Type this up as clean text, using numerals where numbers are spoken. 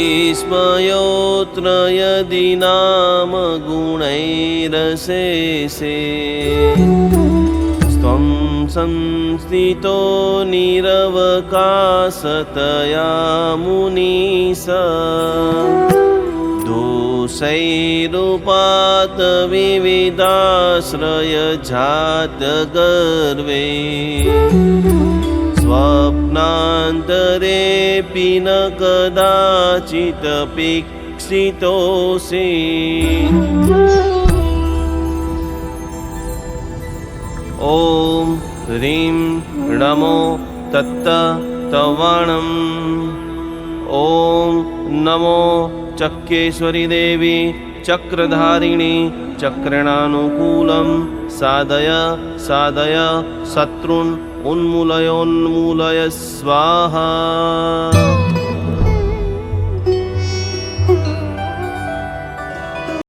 विस्मयोऽत्र यदि नाम गुणैरशेषे त्वं संस्थितो निरवकाशतया मुनीश दोषैरुपात विविधाश्रयजातगर्वे स्वप्नान्तरेऽपि न कदाचिदपेक्षितोऽसि। ॐ ह्रीं नमो तत्तवाणम्। ॐ नमो चक्रेश्वरी देवी चक्रधारिणी चक्रणानुकूलं साधय साधय शत्रून् उन्मूलयोन्मूलय स्वाहा।